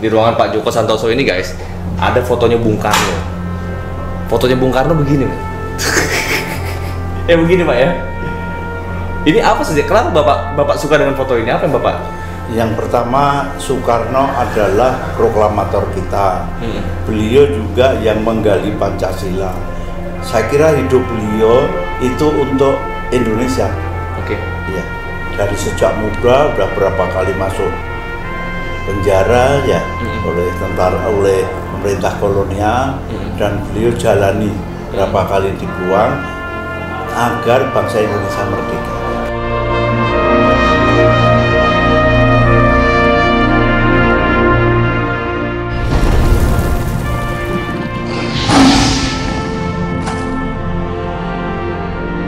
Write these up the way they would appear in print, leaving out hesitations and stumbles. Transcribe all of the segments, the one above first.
di ruangan Pak Joko Santoso ini guys, ada fotonya Bung Karno. Fotonya Bung Karno begini nih. Begini Pak ya. Ini apa saja? Kenapa Bapak suka dengan foto ini? Apa yang Bapak? Yang pertama, Soekarno adalah proklamator kita. Beliau juga yang menggali Pancasila. Saya kira hidup beliau itu untuk Indonesia. Oke. Ya, dari sejak muda udah berapa kali masuk penjara ya oleh tentara, oleh pemerintah kolonial, dan beliau jalani berapa kali dibuang agar bangsa Indonesia merdeka.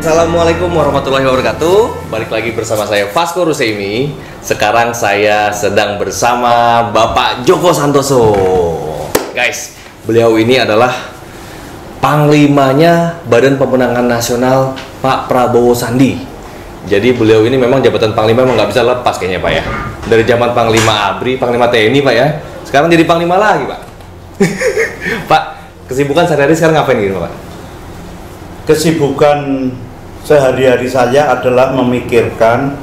Assalamualaikum warahmatullahi wabarakatuh. Balik lagi bersama saya Vasco Rusemi. Sekarang saya sedang bersama Bapak Joko Santoso. Guys, beliau ini adalah Panglimanya Badan Pemenangan Nasional Pak Prabowo Sandi. Jadi beliau ini memang jabatan Panglima memang nggak bisa lepas kayaknya Pak ya. Dari zaman Panglima ABRI, Panglima TNI Pak ya. Sekarang jadi Panglima lagi Pak. Pak, kesibukan sehari-hari sekarang ngapain gitu Pak? Kesibukan sehari-hari saya adalah memikirkan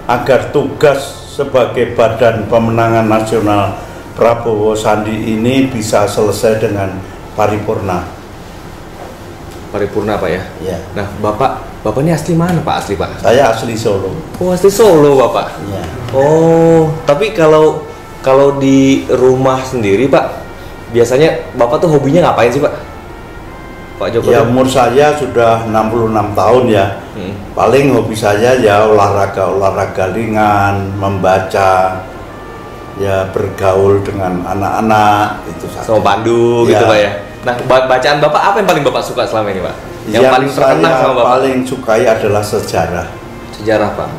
agar tugas sebagai Badan Pemenangan Nasional Prabowo Sandi ini bisa selesai dengan paripurna. Paripurna Pak ya? Ya. Nah Bapak ini asli mana Pak? Asli Pak? Saya asli Solo. Oh asli Solo Bapak? Ya. Oh tapi kalau di rumah sendiri Pak, biasanya Bapak tuh hobinya ngapain sih Pak? Pak Joko ya umur saya sudah 66 tahun ya. Paling hobi saya ya olahraga ringan, membaca, ya bergaul dengan anak-anak itu saja. Sama pandu gitu Pak ya. Nah bacaan Bapak apa yang paling Bapak suka selama ini Pak? Yang paling terkenang sama Bapak? Paling sukai adalah sejarah. Sejarah Pak?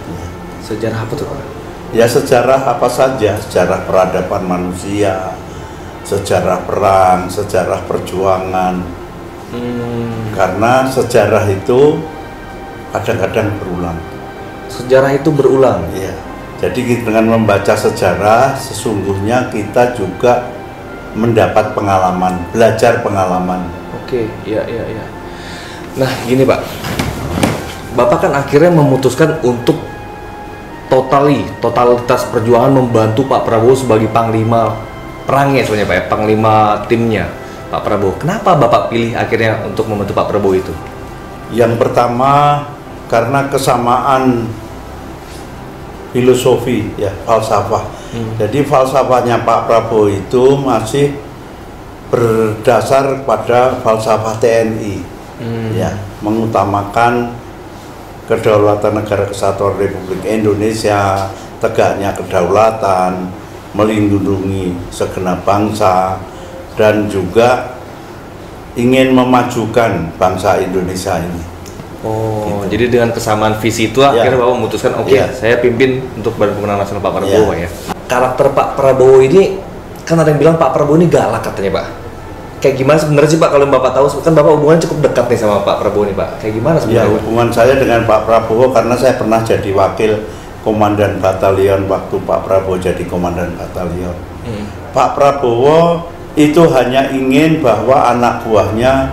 Ya. Sejarah apa tuh Pak? Ya sejarah apa saja, sejarah peradaban manusia, sejarah perang, sejarah perjuangan. Karena sejarah itu kadang-kadang berulang. Sejarah itu berulang? Iya. Jadi dengan membaca sejarah sesungguhnya kita juga mendapat pengalaman, belajar pengalaman. Oke, iya. Nah gini Pak, Bapak kan akhirnya memutuskan untuk totalitas perjuangan membantu Pak Prabowo sebagai Panglima perangnya sebenarnya Pak ya, Panglima timnya Pak Prabowo. Kenapa Bapak pilih akhirnya untuk membantu Pak Prabowo itu? Yang pertama karena kesamaan filosofi ya, falsafah. Jadi falsafahnya Pak Prabowo itu masih berdasar pada falsafah TNI. Ya, mengutamakan kedaulatan negara kesatuan Republik Indonesia, tegaknya kedaulatan, melindungi segenap bangsa, dan juga ingin memajukan bangsa Indonesia ini. Oh, gitu. Jadi dengan kesamaan visi itu akhirnya Bapak memutuskan saya pimpin untuk Badan Pemenangan Nasional Pak Prabowo ya. Karakter Pak Prabowo ini kan ada yang bilang Pak Prabowo ini galak katanya Pak. Kayak gimana sebenarnya sih Pak kalau Bapak tahu, kan Bapak hubungannya cukup dekat nih sama Pak Prabowo nih Pak. Kayak gimana sebenarnya? Ya, hubungan saya dengan Pak Prabowo karena saya pernah jadi wakil komandan batalion waktu Pak Prabowo jadi komandan batalion. Pak Prabowo itu hanya ingin bahwa anak buahnya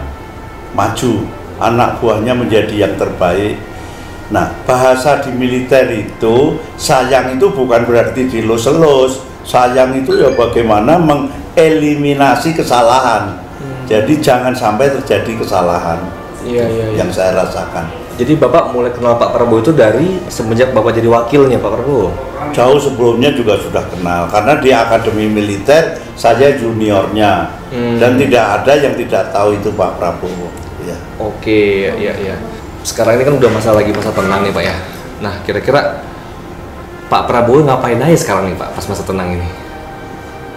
maju, anak buahnya menjadi yang terbaik. Nah, bahasa di militer itu sayang itu bukan berarti dilus-elus. Sayang itu ya bagaimana mengeliminasi kesalahan. Jadi jangan sampai terjadi kesalahan. Yang saya rasakan. Jadi Bapak mulai kenal Pak Prabowo itu dari semenjak Bapak jadi wakilnya Pak Prabowo? Jauh sebelumnya juga sudah kenal, karena di Akademi Militer saya juniornya, dan tidak ada yang tidak tahu itu Pak Prabowo. Ya. Oke, iya. Sekarang ini kan udah masa tenang nih Pak ya. Nah kira-kira Pak Prabowo ngapain aja sekarang nih Pak pas masa tenang ini?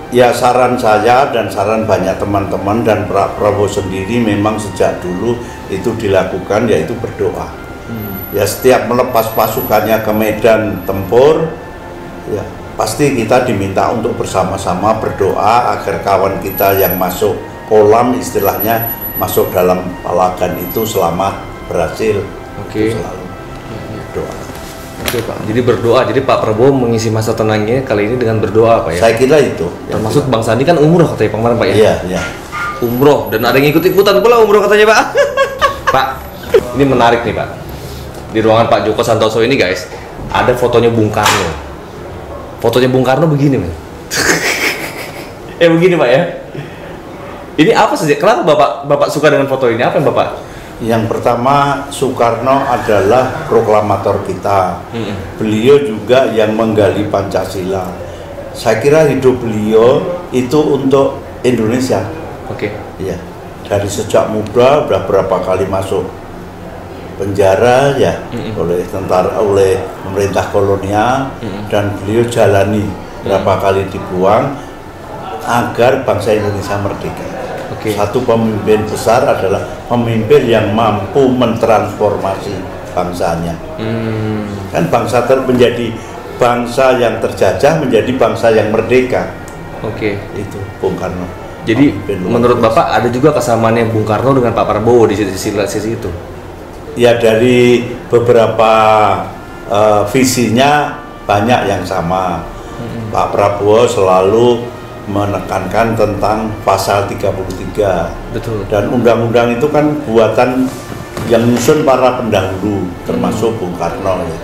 Ya saran saya dan saran banyak teman-teman dan Pak Prabowo sendiri memang sejak dulu itu dilakukan, yaitu berdoa. Ya setiap melepas pasukannya ke medan tempur, ya pasti kita diminta untuk bersama-sama berdoa agar kawan kita yang masuk kolam, istilahnya masuk dalam palagan itu selamat, berhasil. Oke. Selalu berdoa. Oke Pak, jadi berdoa. Jadi Pak Prabowo mengisi masa tenangnya kali ini dengan berdoa Pak ya? Saya kira itu. Termasuk Bang Sandi kan umroh katanya kemarin Pak ya? Iya, iya. Umroh, dan ada yang ikut-ikutan pula umroh katanya Pak. Pak, ini menarik nih Pak. Di ruangan Pak Joko Santoso ini guys, ada fotonya Bung Karno. Fotonya Bung Karno begini men. Begini Pak ya. Ini apa saja? Kenapa Bapak suka dengan foto ini? Apa yang Bapak? Yang pertama, Soekarno adalah proklamator kita. Beliau juga yang menggali Pancasila. Saya kira hidup beliau itu untuk Indonesia. Oke. Iya. Dari sejak muda udah berapa kali masuk penjara ya oleh tentara, oleh pemerintah kolonial, dan beliau jalani berapa kali dibuang agar bangsa Indonesia merdeka. Satu pemimpin besar adalah pemimpin yang mampu mentransformasi bangsanya. Kan bangsa menjadi bangsa yang terjajah menjadi bangsa yang merdeka. Itu Bung Karno. Jadi menurut Bapak ada juga kesamaan yang Bung Karno dengan Pak Prabowo di sisi itu? Ya, dari beberapa visinya banyak yang sama. Pak Prabowo selalu menekankan tentang pasal 33. Betul. Dan undang-undang itu kan buatan yang nyusun para pendahulu, termasuk Bung Karno ya.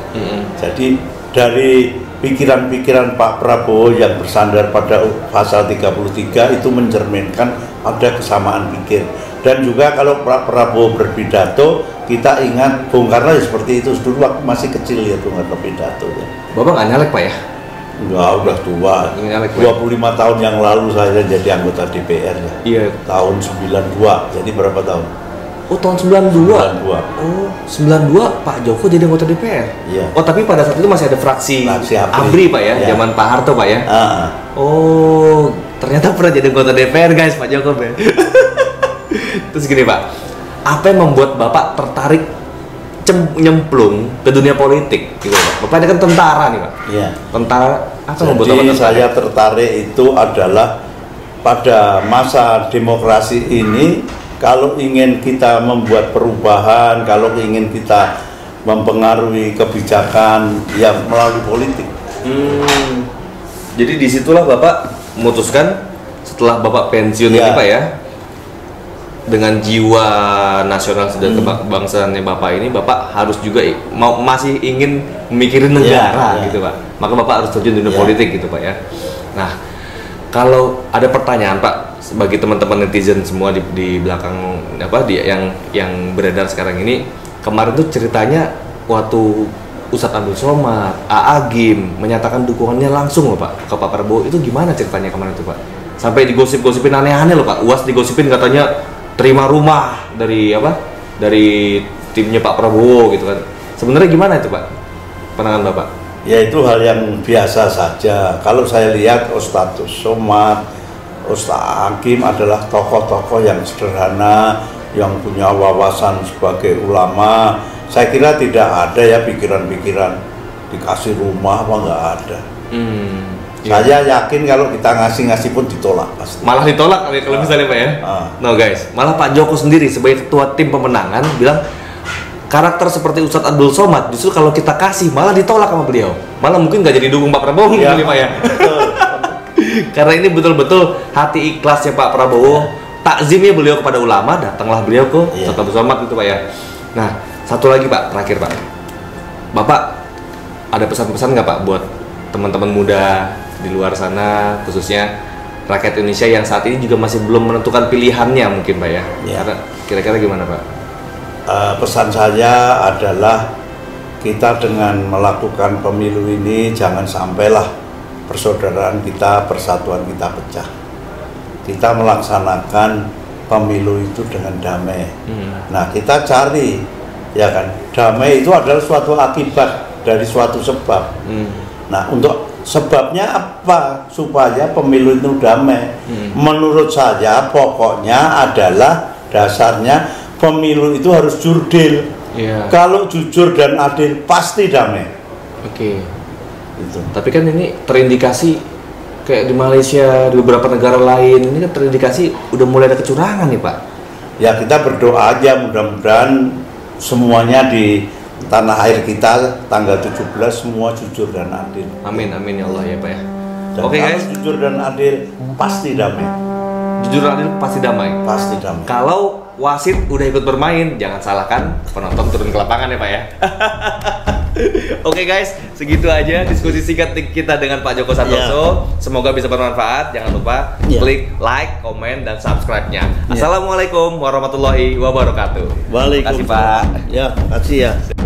Jadi dari pikiran-pikiran Pak Prabowo yang bersandar pada pasal 33 itu mencerminkan ada kesamaan pikir. Dan juga kalau Pak Prabowo berpidato, kita ingat Bung Karno ya seperti itu dulu waktu masih kecil ya Bung Karno pidato ya. Bapak nggak nyalek Pak ya? Enggak, udah tua. 25 tahun yang lalu saya jadi anggota DPR ya. Iya. Tahun 92. Jadi berapa tahun? Oh, tahun 92. 92. Oh, 92 Pak Joko jadi anggota DPR. Iya. Oh, tapi pada saat itu masih ada fraksi ABRI Pak ya, ya. zaman Pak Harto Pak ya. Oh, ternyata pernah jadi anggota DPR guys Pak Joko ya. Terus gini Pak, apa yang membuat Bapak tertarik nyemplung ke dunia politik gitu Pak? Bapak ini kan tentara nih Pak. Iya. Tentara, apa yang membuat Bapak Jadi tertarik? saya tertarik itu adalah pada masa demokrasi ini, kalau ingin kita membuat perubahan, kalau ingin kita mempengaruhi kebijakan, ya melalui politik. Jadi disitulah Bapak memutuskan setelah Bapak pensiun ini Pak ya, dengan jiwa nasional dan kebangsaannya Bapak ini, Bapak harus juga masih ingin memikirin negara gitu Pak. Maka Bapak harus terjun di dunia politik gitu Pak ya. Nah, kalau ada pertanyaan Pak bagi teman-teman netizen semua di belakang yang beredar sekarang ini, kemarin tuh ceritanya waktu Ustadz Abdul Somad, A.A. Gim menyatakan dukungannya langsung loh Pak ke Pak Prabowo, itu gimana ceritanya kemarin itu Pak? Sampai digosip-gosipin aneh-aneh loh Pak. UAS digosipin katanya terima rumah dari timnya Pak Prabowo gitu kan. Sebenarnya gimana itu Pak pandangan Bapak? Ya itu hal yang biasa saja. Kalau saya lihat Ustadz Somad, Ustadz Hakim adalah tokoh-tokoh yang sederhana, yang punya wawasan sebagai ulama. Saya kira tidak ada ya pikiran-pikiran dikasih rumah apa nggak ada. Saya yakin kalau kita ngasih pun ditolak pasti. Malah ditolak kalau misalnya Pak ya. No guys, malah Pak Joko sendiri sebagai ketua tim pemenangan bilang karakter seperti Ustadz Abdul Somad justru kalau kita kasih malah ditolak sama beliau. Malah mungkin nggak jadi dukung Pak Prabowo ya, Pak ya. Karena ini betul-betul hati ikhlasnya Pak Prabowo, takzimnya beliau kepada ulama, datanglah beliau ke Ustadz Abdul Somad itu Pak ya. Nah, satu lagi Pak, terakhir Pak. Bapak ada pesan-pesan nggak Pak buat teman-teman muda di luar sana, khususnya rakyat Indonesia yang saat ini juga masih belum menentukan pilihannya mungkin Pak ya? Karena kira-kira gimana Pak? Pesan saya adalah kita dengan melakukan pemilu ini jangan sampailah persaudaraan kita, persatuan kita pecah. Kita melaksanakan pemilu itu dengan damai. Nah, kita cari ya kan, damai itu adalah suatu akibat dari suatu sebab. Nah, untuk sebabnya apa supaya pemilu itu damai? Menurut saya pokoknya adalah dasarnya pemilu itu harus jurdil. Kalau jujur dan adil pasti damai. Itu. Tapi kan ini terindikasi kayak di Malaysia, di beberapa negara lain ini kan terindikasi udah mulai ada kecurangan nih Pak. Ya kita berdoa aja mudah-mudahan semuanya tanah air kita tanggal 17 semua jujur dan adil. Amin, amin ya Allah ya Pak ya. Oke guys, jujur dan adil pasti damai. Jujur dan adil pasti damai. Pasti damai. Kalau wasit udah ikut bermain, jangan salahkan penonton turun ke lapangan ya Pak ya. Oke guys, segitu aja diskusi singkat kita dengan Pak Joko Santoso. Semoga bisa bermanfaat. Jangan lupa klik like, komen, dan subscribe-nya. Assalamualaikum warahmatullahi wabarakatuh. Waalaikumsalam. Terima kasih Pak. Ya, terima kasih ya.